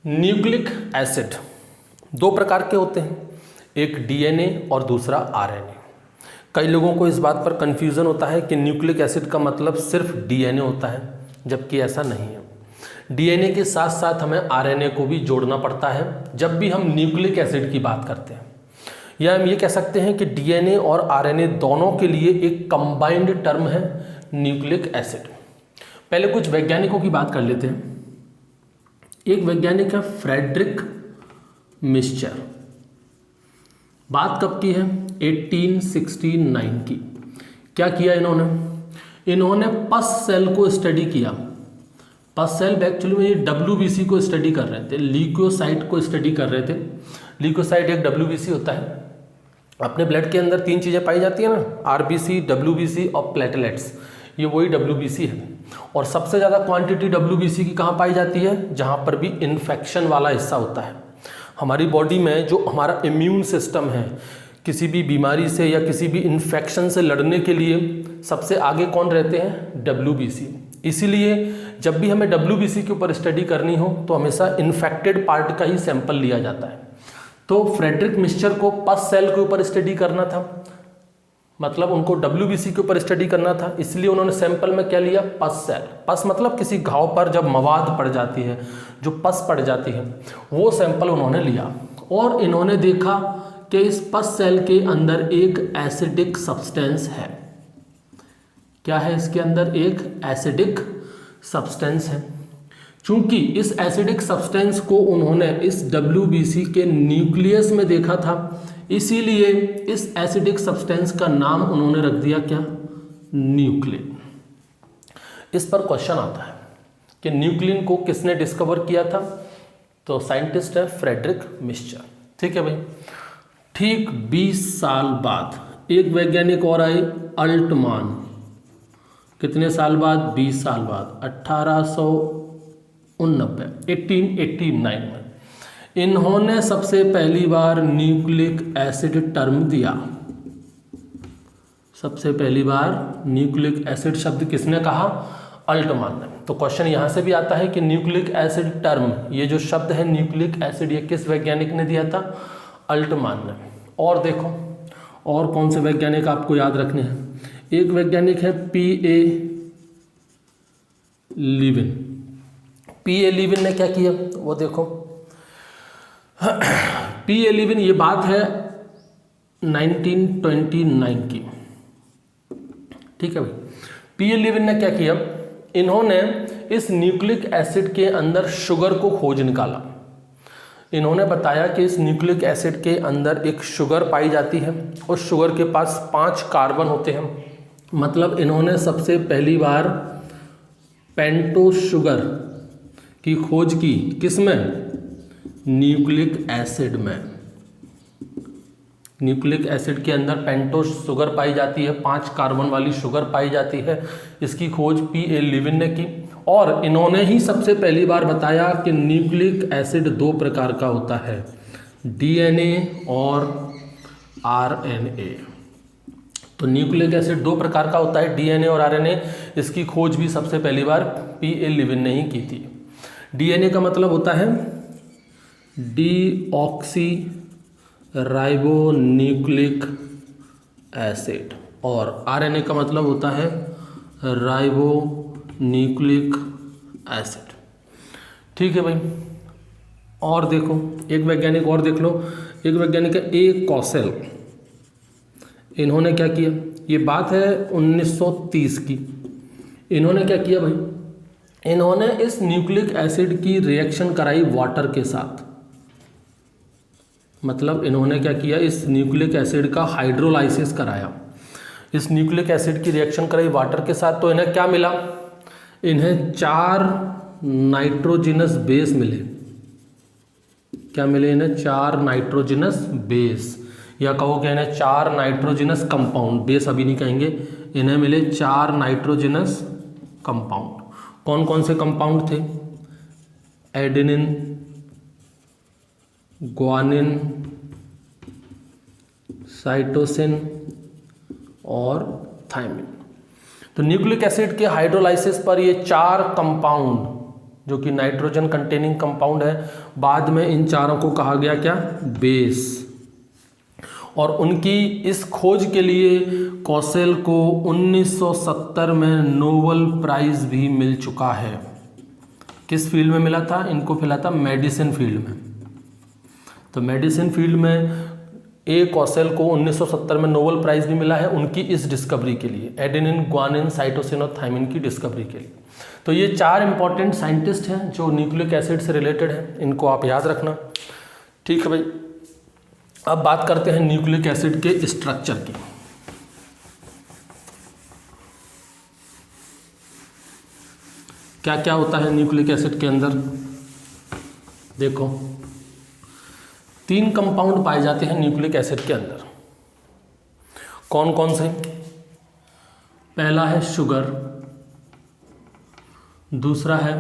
Nucleic acid दो प्रकार के होते हैं, एक डीएनए और दूसरा आरएनए। कई लोगों को इस बात पर कंफ्यूजन होता है कि न्यूक्लिक एसिड का मतलब सिर्फ डीएनए होता है, जबकि ऐसा नहीं है। डीएनए के साथ साथ हमें आरएनए को भी जोड़ना पड़ता है जब भी हम न्यूक्लिक एसिड की बात करते हैं। या हम ये कह सकते हैं कि डीएनए और आरएनए दोनों के लिए एक कंबाइंड टर्म है न्यूक्लिक एसिड। पहले कुछ वैज्ञानिकों की बात कर लेते हैं। एक वैज्ञानिक है फ्रेडरिक मिस्चर। बात कब की है? 1869 की। क्या किया इन्होंने पस सेल को स्टडी किया। पस सेल एक्चुअली में ये डब्ल्यूबीसी को स्टडी कर रहे थे, ल्यूकोसाइट को स्टडी कर रहे थे। ल्यूकोसाइट एक डब्ल्यूबीसी होता है। अपने ब्लड के अंदर तीन चीज़ें पाई जाती है ना, आरबीसी, डब्ल्यूबीसी और प्लेटलेट्स। ये वही डब्ल्यूबीसी है। और सबसे ज़्यादा क्वांटिटी डब्ल्यूबीसी की कहाँ पाई जाती है? जहाँ पर भी इन्फेक्शन वाला हिस्सा होता है। हमारी बॉडी में जो हमारा इम्यून सिस्टम है, किसी भी बीमारी से या किसी भी इन्फेक्शन से लड़ने के लिए सबसे आगे कौन रहते हैं? डब्ल्यूबीसी। इसीलिए जब भी हमें डब्ल्यूबीसी के ऊपर स्टडी करनी हो तो हमेशा इन्फेक्टेड पार्ट का ही सैंपल लिया जाता है। तो फ्रेडरिक मिस्चर को पस सेल के ऊपर स्टडी करना था, मतलब उनको डब्ल्यूबीसी के ऊपर स्टडी करना था। इसलिए उन्होंने सैंपल में क्या लिया? पस सेल। पस मतलब किसी घाव पर जब मवाद पड़ जाती है, जो पस पड़ जाती है, वो सैंपल उन्होंने लिया। और इन्होंने देखा कि इस पस सेल के अंदर एक एसिडिक सब्सटेंस है। क्या है इसके अंदर? एक एसिडिक सब्सटेंस है। चूंकि इस एसिडिक सब्सटेंस को उन्होंने इस डब्ल्यूबीसी के न्यूक्लियस में देखा था, इसीलिए इस एसिडिक सब्सटेंस का नाम उन्होंने रख दिया क्या? न्यूक्लिन। इस पर क्वेश्चन आता है कि न्यूक्लिन को किसने डिस्कवर किया था? तो साइंटिस्ट है फ्रेडरिक मिस्चर। ठीक है भाई। ठीक 20 साल बाद एक वैज्ञानिक और आए, अल्टमान। कितने साल बाद? 20 साल बाद, 1889 में इन्होंने सबसे पहली बार न्यूक्लिक एसिड टर्म दिया। सबसे पहली बार न्यूक्लिक एसिड शब्द किसने कहा? अल्टमान ने। तो क्वेश्चन यहां से भी आता है कि न्यूक्लिक एसिड टर्म, ये जो शब्द है न्यूक्लिक एसिड, ये किस वैज्ञानिक ने दिया था? अल्टमान ने। और देखो और कौन से वैज्ञानिक आपको याद रखने हैं। एक वैज्ञानिक है पी.ए. लीविन। पी.ए. लीविन ने क्या किया वो देखो। पी.ए. लीविन, ये बात है 1929 की। ठीक है भाई। पी.ए. लीविन ने क्या किया? इन्होंने इस न्यूक्लिक एसिड के अंदर शुगर को खोज निकाला। इन्होंने बताया कि इस न्यूक्लिक एसिड के अंदर एक शुगर पाई जाती है। उस शुगर के पास 5 कार्बन होते हैं। मतलब इन्होंने सबसे पहली बार पेंटोस शुगर की खोज की। किसमें? न्यूक्लिक एसिड में। न्यूक्लिक एसिड के अंदर पेंटोस शुगर पाई जाती है, 5 कार्बन वाली शुगर पाई जाती है। इसकी खोज पी.ए. लीविन ने की। और इन्होंने ही सबसे पहली बार बताया कि न्यूक्लिक एसिड 2 प्रकार का होता है, डीएनए और आरएनए। तो न्यूक्लिक एसिड 2 प्रकार का होता है, डीएनए और आरएनए। इसकी खोज भी सबसे पहली बार पी.ए. लीविन ने ही की थी। डीएनए का मतलब होता है डीऑक्सी राइबोन्यूक्लिक एसिड, और आरएनए का मतलब होता है राइबोन्यूक्लिक एसिड। ठीक है भाई। और देखो एक वैज्ञानिक और देख लो। एक वैज्ञानिक है ए. कौशल। इन्होंने क्या किया? ये बात है 1930 की। इन्होंने क्या किया भाई? इन्होंने इस न्यूक्लिक एसिड की रिएक्शन कराई वाटर के साथ। मतलब इन्होंने क्या किया? इस न्यूक्लिक एसिड का हाइड्रोलाइसिस कराया। इस न्यूक्लिक एसिड की रिएक्शन कराई वाटर के साथ। तो इन्हें क्या मिला? इन्हें 4 नाइट्रोजिनस बेस मिले। क्या मिले इन्हें? 4 नाइट्रोजिनस बेस, या कहो कि इन्हें 4 नाइट्रोजिनस कंपाउंड। बेस अभी नहीं कहेंगे। इन्हें मिले 4 नाइट्रोजिनस कंपाउंड। कौन कौन से कंपाउंड थे? एडेनिन, ग्वानिन, साइटोसिन और थायमिन। तो न्यूक्लिक एसिड के हाइड्रोलाइसिस पर ये 4 कंपाउंड जो कि नाइट्रोजन कंटेनिंग कंपाउंड है। बाद में इन चारों को कहा गया क्या, बेस। और उनकी इस खोज के लिए कौशल को 1970 में नोबेल प्राइज भी मिल चुका है। किस फील्ड में मिला था इनको? मिला था मेडिसिन फील्ड में। तो मेडिसिन फील्ड में ए कौशल को 1970 में नोबेल प्राइज भी मिला है उनकी इस डिस्कवरी के लिए, एडेनिन, ग्वानिन, साइटोसिन और थायमिन की डिस्कवरी के लिए। तो ये 4 इंपॉर्टेंट साइंटिस्ट हैं जो न्यूक्लिक एसिड से रिलेटेड हैं, इनको आप याद रखना। ठीक है भाई, अब बात करते हैं न्यूक्लिक एसिड के स्ट्रक्चर की। क्या क्या होता है न्यूक्लिक एसिड के अंदर? देखो 3 कंपाउंड पाए जाते हैं न्यूक्लिक एसिड के अंदर। कौन कौन से? पहला है शुगर, दूसरा है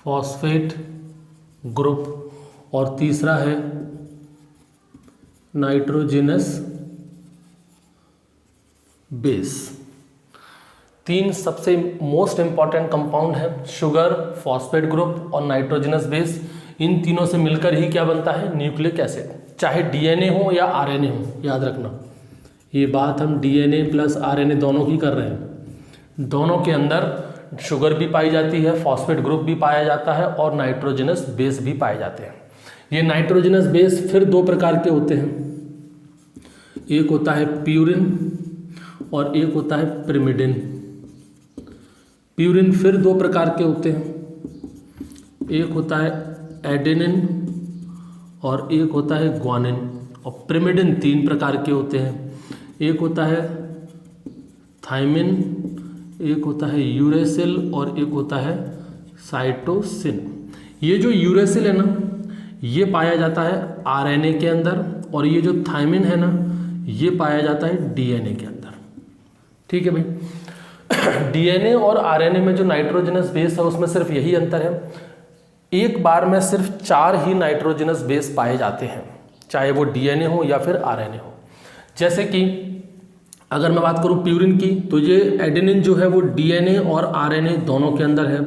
फॉस्फेट ग्रुप और तीसरा है नाइट्रोजनस बेस। 3 सबसे मोस्ट इंपॉर्टेंट कंपाउंड है, शुगर, फॉस्फेट ग्रुप और नाइट्रोजनस बेस। इन तीनों से मिलकर ही क्या बनता है? Nucleic acid. चाहे डीएनए हो या आरएनए हो, याद रखना ये बात, हम डीएनए प्लस आरएनए दोनों की कर रहे हैं। दोनों के अंदर शुगर भी पाई जाती है, फॉस्फेट ग्रुप भी पाया जाता है और नाइट्रोजनस बेस भी पाए जाते हैं। ये नाइट्रोजनस बेस फिर 2 प्रकार के होते हैं, एक होता है प्यूरिन और एक होता है पिरिमिडिन। प्यूरिन फिर 2 प्रकार के होते हैं, एक होता है एडेनिन और एक होता है ग्वानिन। और पिरिमिडिन 3 प्रकार के होते हैं, एक होता है थायमिन, एक होता है यूरेसिल और एक होता है साइटोसिन। ये जो यूरेसिल है ना, ये पाया जाता है आरएनए के अंदर और ये जो थायमिन है ना, ये पाया जाता है डीएनए के अंदर। ठीक है भाई, डीएनए और आरएनए में जो नाइट्रोजनस बेस है उसमें सिर्फ यही अंतर है, एक बार में सिर्फ 4 ही नाइट्रोजनस बेस पाए जाते हैं, चाहे वो डीएनए हो या फिर आरएनए हो। जैसे कि अगर मैं बात करूं प्यूरिन की, तो ये एडेनिन जो है वो डीएनए और आरएनए दोनों के अंदर है,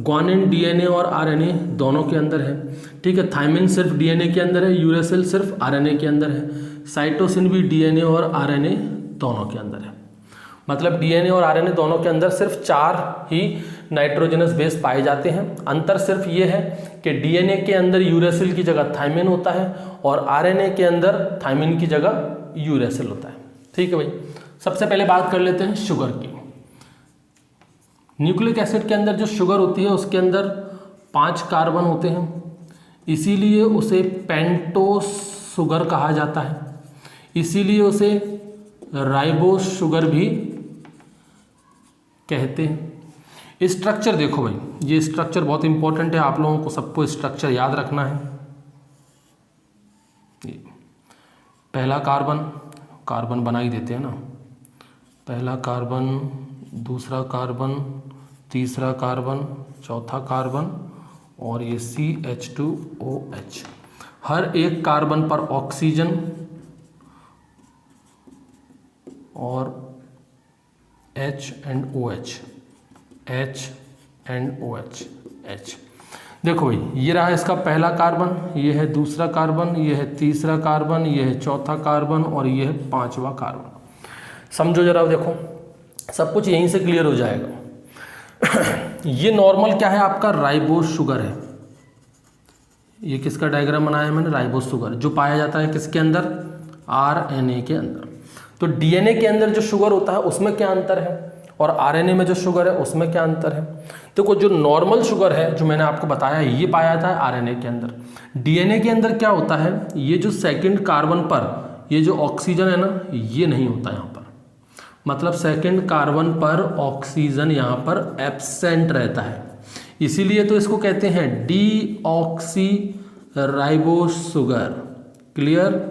ग्वानिन डीएनए और आरएनए दोनों के अंदर है। ठीक है, थायमिन सिर्फ डीएनए के अंदर है, यूरेसिल सिर्फ आरएनए के अंदर है, साइटोसिन भी डीएनए और आरएनए दोनों के अंदर है। मतलब डीएनए और आरएनए दोनों के अंदर सिर्फ 4 ही नाइट्रोजनस बेस पाए जाते हैं। अंतर सिर्फ ये है कि डीएनए के अंदर यूरेसिल की जगह थायमिन होता है और आरएनए के अंदर थायमिन की जगह यूरेसिल होता है। ठीक है भाई, सबसे पहले बात कर लेते हैं शुगर की। न्यूक्लिक एसिड के अंदर जो शुगर होती है उसके अंदर 5 कार्बन होते हैं, इसीलिए उसे पेंटोस शुगर कहा जाता है, इसीलिए उसे राइबोस शुगर भी कहते हैं। स्ट्रक्चर देखो भाई, ये स्ट्रक्चर बहुत इंपॉर्टेंट है, आप लोगों को सबको स्ट्रक्चर याद रखना है। पहला कार्बन बना ही देते हैं ना, पहला कार्बन, दूसरा कार्बन, तीसरा कार्बन, चौथा कार्बन और ये CH2OH। हर एक कार्बन पर ऑक्सीजन और H and OH, H and OH, H। देखो भाई, ये रहा इसका पहला कार्बन, ये है दूसरा कार्बन, ये है तीसरा कार्बन, ये है चौथा कार्बन और ये है 5वां कार्बन। समझो जरा, देखो सब कुछ यहीं से क्लियर हो जाएगा। ये नॉर्मल क्या है आपका? राइबोस शुगर है। ये किसका डायग्राम बनाया है मैंने? राइबोस शुगर, जो पाया जाता है किसके अंदर? आरएनए के अंदर। तो डीएनए के अंदर जो शुगर होता है उसमें क्या अंतर है और आरएनए में जो शुगर है उसमें क्या अंतर है? देखो, जो नॉर्मल शुगर है जो मैंने आपको बताया ये पाया जाता है आरएनए के अंदर। डीएनए के अंदर क्या होता है? ये जो सेकंड कार्बन पर ये जो ऑक्सीजन है ना, ये नहीं होता यहाँ पर। मतलब सेकंड कार्बन पर ऑक्सीजन यहाँ पर एब्सेंट रहता है, इसीलिए तो इसको कहते हैं डीऑक्सी राइबोस शुगर। क्लियर?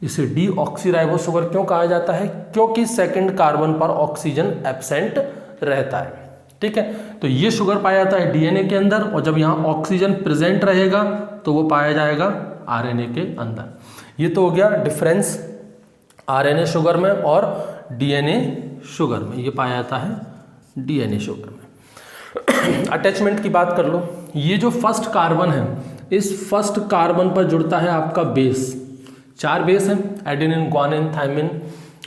इसे डीऑक्सी राइबोस शुगर क्यों कहा जाता है? क्योंकि सेकंड कार्बन पर ऑक्सीजन एब्सेंट रहता है। ठीक है, तो ये शुगर पाया जाता है डीएनए के अंदर और जब यहाँ ऑक्सीजन प्रेजेंट रहेगा तो वो पाया जाएगा आरएनए के अंदर। ये तो हो गया डिफरेंस आरएनए शुगर में और डीएनए शुगर में। ये पाया जाता है डीएनए शुगर में। अटैचमेंट की बात कर लो, ये जो फर्स्ट कार्बन है, इस फर्स्ट कार्बन पर जुड़ता है आपका बेस। 4 बेस हैं, एडेनिन, ग्वानिन, थायमिन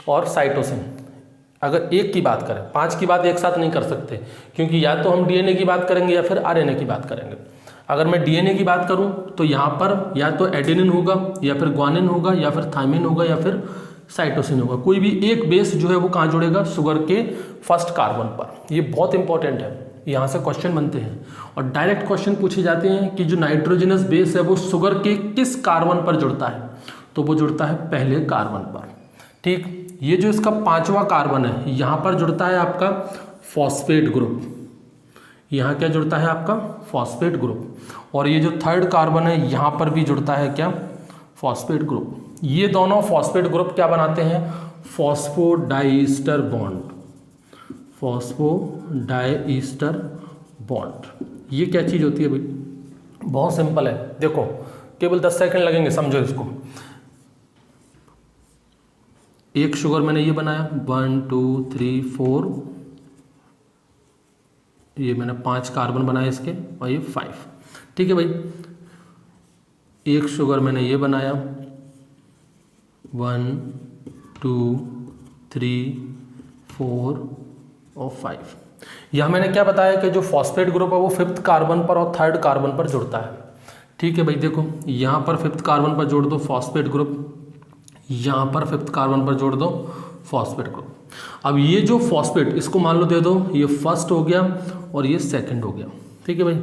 और साइटोसिन। अगर एक की बात करें, 5 की बात एक साथ नहीं कर सकते, क्योंकि या तो हम डीएनए की बात करेंगे या फिर आरएनए की बात करेंगे। अगर मैं डीएनए की बात करूं तो यहाँ पर या तो एडेनिन होगा या फिर ग्वानिन होगा या फिर थायमिन होगा या फिर साइटोसिन होगा। कोई भी एक बेस जो है वो कहाँ जुड़ेगा? शुगर के फर्स्ट कार्बन पर। ये बहुत इंपॉर्टेंट है, यहाँ से क्वेश्चन बनते हैं और डायरेक्ट क्वेश्चन पूछे जाते हैं कि जो नाइट्रोजनस बेस है वो शुगर के किस कार्बन पर जुड़ता है, तो वो जुड़ता है पहले कार्बन पर। ठीक, ये जो इसका 5वां कार्बन है, यहाँ पर जुड़ता है आपका फॉस्फेट ग्रुप। यहाँ क्या जुड़ता है? आपका फॉस्फेट ग्रुप। और ये जो 3rd कार्बन है, यहाँ पर भी जुड़ता है क्या? Phosphate group. ये दोनों फॉस्फेट ग्रुप क्या बनाते हैं? Phosphodiester bond. फॉस्फोडाइस्टर बॉन्ड ये क्या चीज़ होती है भाई? बहुत सिंपल है, देखो केवल 10 सेकंड लगेंगे, समझो इसको। एक शुगर मैंने ये बनाया 1 2 3 4, ये मैंने 5 कार्बन बनाए इसके और ये 5। ठीक है भाई, एक शुगर मैंने ये बनाया 1 2 3 4 और 5। यह मैंने क्या बताया कि जो फॉस्फेट ग्रुप है वो 5th कार्बन पर और 3rd कार्बन पर जुड़ता है। ठीक है भाई, देखो यहाँ पर 5th कार्बन पर जोड़ दो फॉस्फेट ग्रुप, यहाँ पर 5th कार्बन पर जोड़ दो फॉस्फेट ग्रुप। अब ये जो फॉस्फेट, इसको मान लो दे दो, ये फर्स्ट हो गया और ये सेकंड हो गया। ठीक है भाई,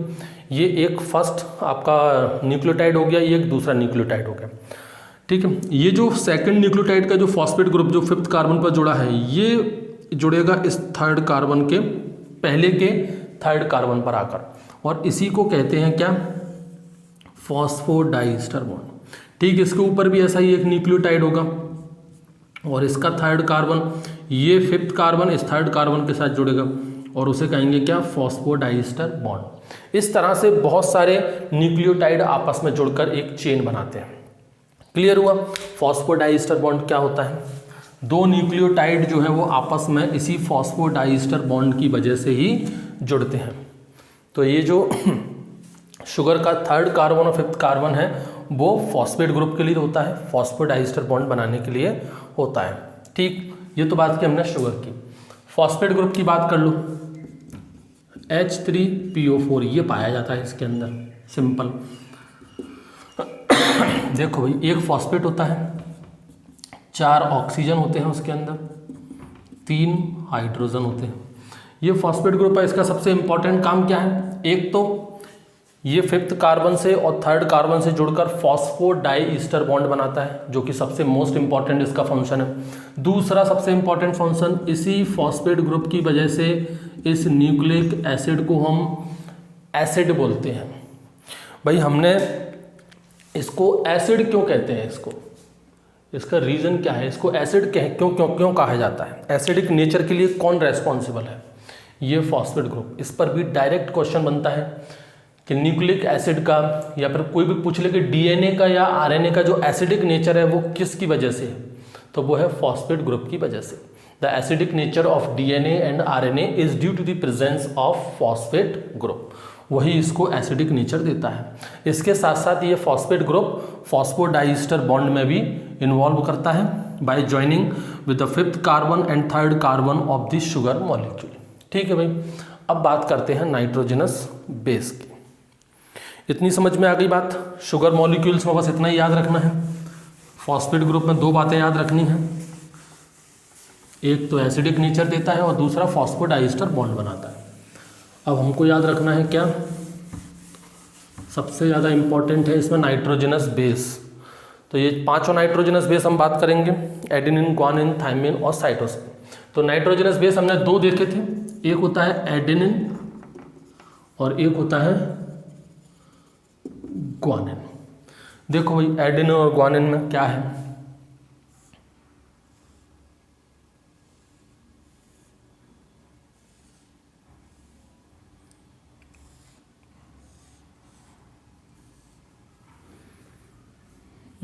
ये एक फर्स्ट आपका न्यूक्लियोटाइड हो गया, ये एक दूसरा न्यूक्लियोटाइड हो गया। ठीक है, ये जो सेकंड न्यूक्लियोटाइड का जो फॉस्फेट ग्रुप जो 5th कार्बन पर जुड़ा है, ये जुड़ेगा इस 3rd कार्बन के पहले के 3rd कार्बन पर आकर, और इसी को कहते हैं क्या? Phosphodiester bond. ठीक, इसके ऊपर भी ऐसा ही एक न्यूक्लियोटाइड होगा और इसका 3rd कार्बन, ये 5th कार्बन इस 3rd कार्बन के साथ जुड़ेगा और उसे कहेंगे क्या? Phosphodiester bond. इस तरह से बहुत सारे न्यूक्लियोटाइड आपस में जुड़कर एक चेन बनाते हैं। क्लियर हुआ? फॉस्फोडाइस्टर बॉन्ड क्या होता है? 2 न्यूक्लियोटाइड जो है वो आपस में इसी फॉस्फोडाइस्टर बॉन्ड की वजह से ही जुड़ते हैं। तो ये जो शुगर का 3rd कार्बन और 5th कार्बन है वो फॉस्फेट ग्रुप के लिए होता है, फॉस्फोडाइस्टर बॉन्ड बनाने के लिए होता है। ठीक, ये तो बात की हमने शुगर की। फॉस्फेट ग्रुप की बात कर लो, H3PO4 ये पाया जाता है इसके अंदर, सिंपल। देखो भाई, एक फॉस्फेट होता है, 4 ऑक्सीजन होते हैं उसके अंदर, 3 हाइड्रोजन होते हैं। ये फॉस्फेट ग्रुप है, इसका सबसे इंपॉर्टेंट काम क्या है? एक तो ये 5th कार्बन से और 3rd कार्बन से जुड़कर फॉस्फोडाइस्टर बॉन्ड बनाता है, जो कि सबसे मोस्ट इंपॉर्टेंट इसका फंक्शन है। दूसरा सबसे इंपॉर्टेंट फंक्शन, इसी फॉस्फेट ग्रुप की वजह से इस न्यूक्लिक एसिड को हम एसिड बोलते हैं। भाई हमने इसको एसिड क्यों कहते हैं? इसका रीज़न क्या है? इसको एसिड क्यों कहा जाता है? एसिडिक नेचर के लिए कौन रेस्पॉन्सिबल है? ये फॉस्फेट ग्रुप। इस पर भी डायरेक्ट क्वेश्चन बनता है कि न्यूक्लिक एसिड का, या फिर कोई भी पूछ ले कि डीएनए का या आरएनए का जो एसिडिक नेचर है वो किसकी वजह से है, तो वो है फॉस्फेट ग्रुप की वजह से। The acidic nature of DNA and RNA is due to the presence of phosphate group, वही इसको एसिडिक नेचर देता है। इसके साथ साथ ये फॉस्फेट ग्रुप फॉस्फोडाइस्टर बॉन्ड में भी इन्वॉल्व करता है by joining with the 5th carbon and 3rd carbon of the sugar molecule. ठीक है भाई, अब बात करते हैं नाइट्रोजनस बेस की। इतनी समझ में आ गई बात? शुगर मॉलिक्यूल्स में बस इतना ही याद रखना है। फॉस्फेट ग्रुप में 2 बातें याद रखनी है, एक तो एसिडिक नेचर देता है और दूसरा फॉस्फोडाइस्टर बॉन्ड बनाता है। अब हमको याद रखना है क्या? सबसे ज़्यादा इंपॉर्टेंट है इसमें नाइट्रोजनस बेस। तो ये 5 नाइट्रोजनस बेस हम बात करेंगे, एडेनिन, ग्वानिन, थायमिन और साइटोसिन। तो नाइट्रोजनस बेस हमने 2 देखे थे, एक होता है एडेनिन और एक होता है ग्वानिन। देखो भाई, एडेनिन और ग्वानिन में क्या है?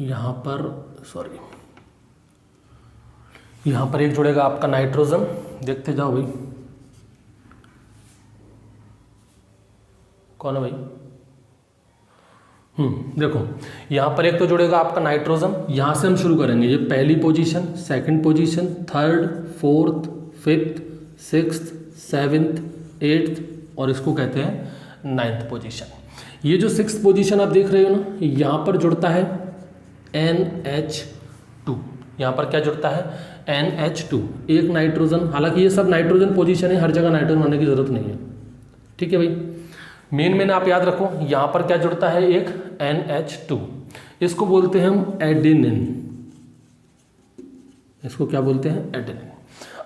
यहाँ पर यहाँ पर एक जुड़ेगा आपका नाइट्रोजन, देखते जाओ भाई। कौन है भाई? देखो यहाँ पर एक तो जुड़ेगा आपका नाइट्रोजन, यहाँ से हम शुरू करेंगे। ये पहली position, second position, third, fourth, fifth, sixth, seventh, eighth और इसको कहते हैं नाइन्थ पोजीशन। ये जो सिक्स्थ पोजीशन आप देख रहे हो ना, यहाँ पर जुड़ता है NH2। यहाँ पर क्या जुड़ता है? NH2, एक नाइट्रोजन। हालांकि ये सब नाइट्रोजन पोजीशन है, हर जगह नाइट्रोजन होने की जरूरत नहीं है, ठीक है भाई। मेन आप याद रखो, यहाँ पर क्या जुड़ता है? एक NH2, इसको बोलते हैं हम एडेनिन। इसको क्या बोलते हैं? एडेनिन।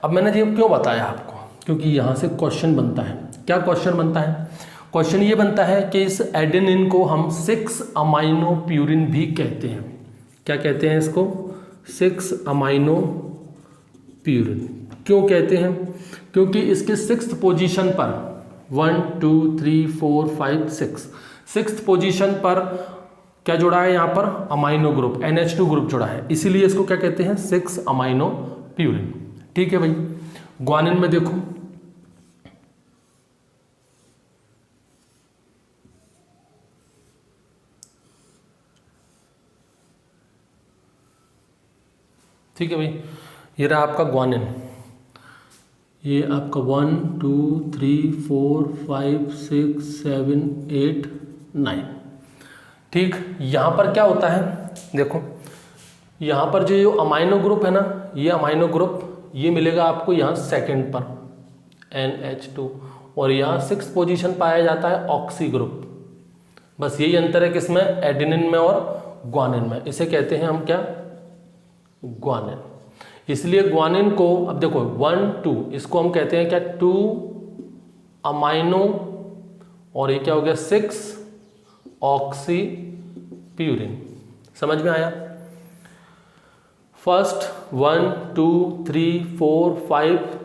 अब मैंने ये क्यों बताया आपको? क्योंकि यहाँ से क्वेश्चन बनता है। क्या क्वेश्चन बनता है? क्वेश्चन ये बनता है कि इस एडेनिन को हम 6 अमाइनो प्यूरिन भी कहते हैं। क्या कहते हैं इसको? 6 अमाइनो प्यूरिन। क्यों कहते हैं? क्योंकि इसके 6th पोजीशन पर 1 2 3 4 5 6 6th पोजीशन पर क्या जुड़ा है? यहाँ पर अमाइनो ग्रुप NH2 ग्रुप जुड़ा है, इसीलिए इसको क्या कहते हैं? 6 अमाइनो प्यूरिन। ठीक है भाई। ग्वानिन में देखो, ठीक है भाई, ये रहा आपका ग्वानिन। ये आपका 1 2 3 4 5 6 7 8 9। ठीक, यहाँ पर क्या होता है? देखो यहाँ पर जो अमाइनो ग्रुप है ना, ये अमाइनो ग्रुप ये मिलेगा आपको यहाँ सेकंड पर NH2, और यहाँ 6th पोजीशन पाया जाता है ऑक्सी ग्रुप। बस यही अंतर है किसमें? एडेनिन में और ग्वानिन में। इसे कहते हैं हम क्या? ग्वानिन। इसलिए ग्वानिन को, अब देखो 1 2, इसको हम कहते हैं क्या? 2 अमाइनो, और ये क्या हो गया? 6 ऑक्सी प्यूरिन। समझ में आया? फर्स्ट 1 2 3 4 5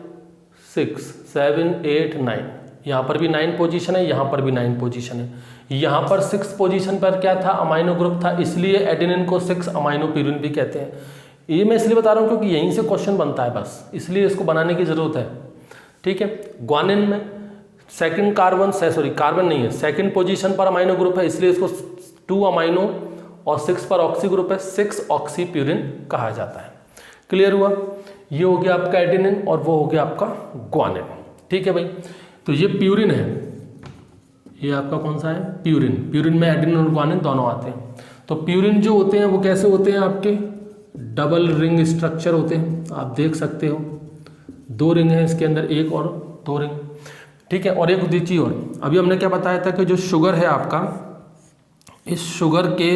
6 7 8 9, यहाँ पर भी 9 पोजीशन है, यहाँ पर भी 9 पोजीशन है। यहाँ पर 6th पोजीशन पर क्या था? अमाइनो ग्रुप था, इसलिए एडेनिन को 6 अमाइनो प्यूरिन भी कहते हैं। ये मैं इसलिए बता रहा हूँ क्योंकि यहीं से क्वेश्चन बनता है, बस इसलिए इसको बनाने की जरूरत है। ठीक है। ग्वानिन में सेकंड कार्बन नहीं है, सेकंड पोजीशन पर अमाइनो ग्रुप है, इसलिए इसको 2 अमाइनो और 6 पर ऑक्सी ग्रुप है, 6 ऑक्सी प्यूरिन कहा जाता है। क्लियर हुआ? ये हो गया आपका एडेनिन और वो हो गया आपका ग्वानिन। ठीक है भाई। तो ये प्यूरिन है, ये आपका कौन सा है? प्यूरिन। प्यूरिन में एडेनिन और ग्वानिन दोनों आते हैं। तो प्यूरिन जो होते हैं वो कैसे होते हैं? आपके डबल रिंग स्ट्रक्चर होते हैं, आप देख सकते हो 2 रिंग है इसके अंदर, 1 और 2 रिंग। ठीक है। और एक चीज और, अभी हमने क्या बताया था कि जो शुगर है आपका, इस शुगर के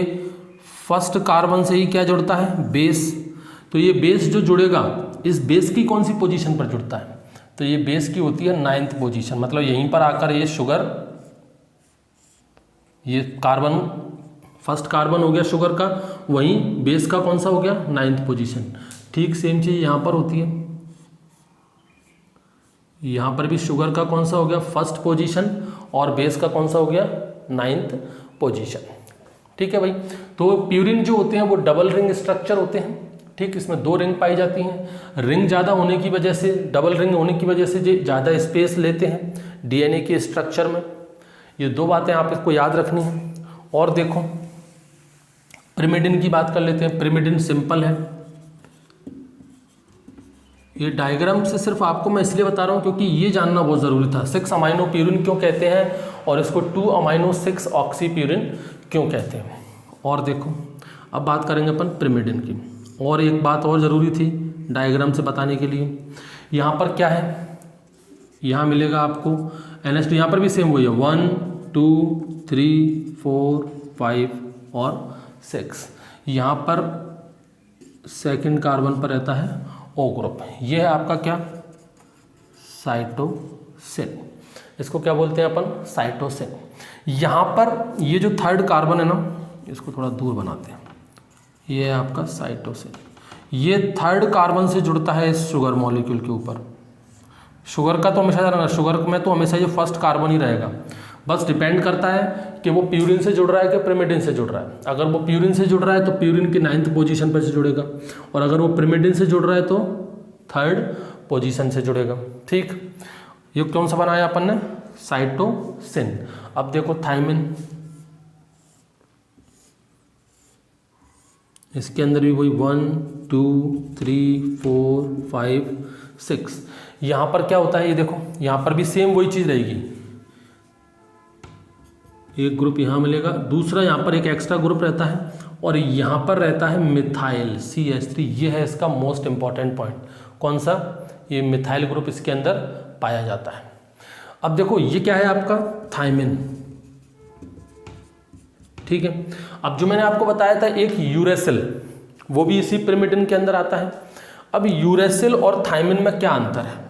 फर्स्ट कार्बन से ही क्या जुड़ता है? बेस। तो ये बेस जो जुड़ेगा, इस बेस की कौन सी पोजीशन पर जुड़ता है? तो ये बेस की होती है 9th पोजीशन, मतलब यहीं पर आकर ये शुगर, ये कार्बन फर्स्ट कार्बन हो गया शुगर का, वहीं बेस का कौन सा हो गया? 9th position. ठीक सेम चीज यहाँ पर होती है, यहाँ पर भी शुगर का कौन सा हो गया? फर्स्ट पोजीशन, और बेस का कौन सा हो गया? 9th position. ठीक है भाई। तो प्यूरिन जो होते हैं वो डबल रिंग स्ट्रक्चर होते हैं। ठीक, इसमें 2 रिंग पाई जाती हैं। रिंग ज़्यादा होने की वजह से, डबल रिंग होने की वजह से ज़्यादा स्पेस लेते हैं डीएनए के स्ट्रक्चर में। ये 2 बातें आप इसको याद रखनी है। और देखो पिरिमिडिन की बात कर लेते हैं। पिरिमिडिन सिंपल है, ये डायग्राम से सिर्फ आपको मैं इसलिए बता रहा हूँ क्योंकि ये जानना बहुत ज़रूरी था। 6 अमाइनो प्यूरिन क्यों कहते हैं और इसको 2 अमाइनो 6 ऑक्सी प्यूरिन क्यों कहते हैं। और देखो अब बात करेंगे अपन पिरिमिडिन की। और एक बात और ज़रूरी थी डायग्राम से बताने के लिए, यहाँ पर क्या है? यहाँ मिलेगा आपको NH2, यहाँ पर भी सेम वही है, 1 2 3 4 5 और 6। यहाँ पर सेकंड कार्बन पर रहता है O ग्रुप। ये है आपका क्या? साइटोसिन। इसको क्या बोलते हैं अपन? साइटोसिन। यहाँ पर ये जो थर्ड कार्बन है ना, इसको थोड़ा दूर बनाते हैं, ये है आपका साइटोसिन। ये थर्ड कार्बन से जुड़ता है इस शुगर मॉलिक्यूल के ऊपर। शुगर का तो हमेशा रहना, शुगर में तो हमेशा ये फर्स्ट कार्बन ही रहेगा, बस डिपेंड करता है कि वो प्यूरिन से जुड़ रहा है कि पिरिमिडिन से जुड़ रहा है। अगर वो प्यूरिन से जुड़ रहा है तो प्यूरिन की 9th पोजीशन पर से जुड़ेगा, और अगर वो पिरिमिडिन से जुड़ रहा है तो 3rd पोजीशन से जुड़ेगा। ठीक, ये कौन सा बनाया अपन ने? साइटोसिन। अब देखो थायमिन, इसके अंदर भी वही 1 2 3 4 5 6। यहाँ पर क्या होता है ये देखो, यहाँ पर भी सेम वही चीज़ रहेगी, एक ग्रुप यहाँ मिलेगा, दूसरा यहाँ पर एक एक्स्ट्रा ग्रुप रहता है और यहाँ पर रहता है मिथाइल CH3। ये है इसका मोस्ट इंपॉर्टेंट पॉइंट। कौन सा? ये मिथाइल ग्रुप इसके अंदर पाया जाता है। अब देखो ये क्या है आपका थायमिन, ठीक है। अब जो मैंने आपको बताया था एक यूरेसिल, वो भी इसी पिरिमिडिन के अंदर आता है। अब यूरेसिल और थायमिन में क्या अंतर है?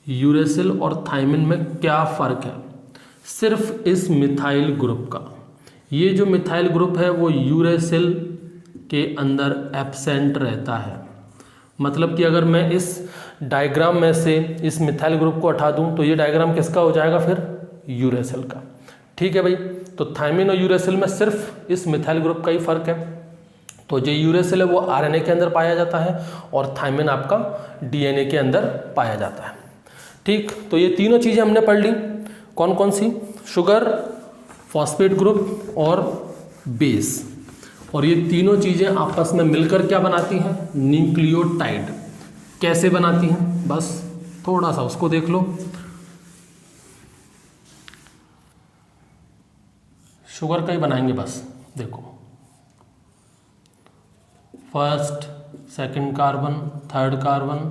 यूरेसिल और थायमिन में क्या फर्क है? सिर्फ इस मिथाइल ग्रुप का। ये जो मिथाइल ग्रुप है वो यूरेसिल के अंदर एब्सेंट रहता है। मतलब कि अगर मैं इस डायग्राम में से इस मिथाइल ग्रुप को हटा दूं तो ये डायग्राम किसका हो जाएगा फिर? यूरेसिल का। ठीक है भाई, तो थायमिन और यूरेसिल में सिर्फ इस मिथाइल ग्रुप का ही फर्क है। तो जो यूरेसिल है वो RNA के अंदर पाया जाता है और थायमिन आपका DNA के अंदर पाया जाता है। ठीक, तो ये तीनों चीज़ें हमने पढ़ ली। कौन कौन सी? शुगर, फॉस्फेट ग्रुप और बेस। और ये तीनों चीज़ें आपस में मिलकर क्या बनाती हैं? न्यूक्लियोटाइड। कैसे बनाती हैं बस थोड़ा सा उसको देख लो। शुगर का ही बनाएंगे बस, देखो first, second carbon, third carbon,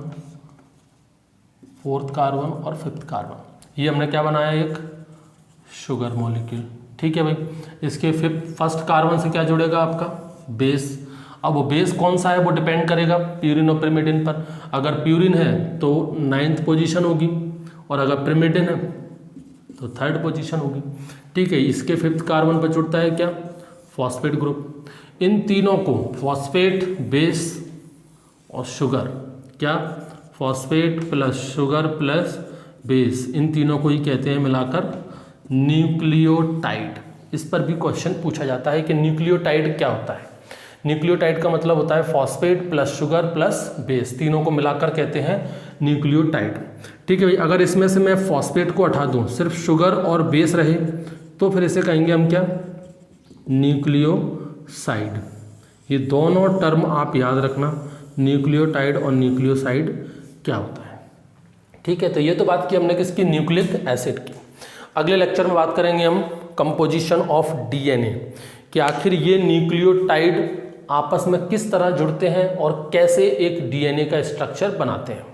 fourth carbon और फिफ्थ कार्बन। ये हमने क्या बनाया? एक शुगर मॉलिक्यूल। ठीक है भाई, इसके फर्स्ट कार्बन से क्या जुड़ेगा? आपका बेस। अब वो बेस कौन सा है वो डिपेंड करेगा प्यूरिन और पिरिमिडिन पर। अगर प्यूरिन है तो 9th पोजीशन होगी और अगर पिरिमिडिन है तो 3rd पोजीशन होगी। ठीक है, इसके 5th कार्बन पर जुड़ता है क्या? Phosphate group. इन तीनों को फॉस्फेट, बेस और शुगर, क्या? Phosphate plus sugar plus base, इन तीनों को ही कहते हैं मिलाकर न्यूक्लियोटाइड। इस पर भी क्वेश्चन पूछा जाता है कि न्यूक्लियोटाइड क्या होता है। न्यूक्लियोटाइड का मतलब होता है phosphate plus sugar plus base, तीनों को मिलाकर कहते हैं न्यूक्लियोटाइड। ठीक है भाई, अगर इसमें से मैं फॉस्फेट को हटा दूं, सिर्फ शुगर और बेस रहे तो फिर इसे कहेंगे हम क्या? न्यूक्लियोसाइड। ये दोनों टर्म आप याद रखना, न्यूक्लियोटाइड और न्यूक्लियोसाइड क्या होता है। ठीक है, तो ये तो बात की हमने किसकी? न्यूक्लिक एसिड की। अगले लेक्चर में बात करेंगे हम कंपोजिशन ऑफ DNA, कि आखिर ये न्यूक्लियोटाइड आपस में किस तरह जुड़ते हैं और कैसे एक DNA का स्ट्रक्चर बनाते हैं।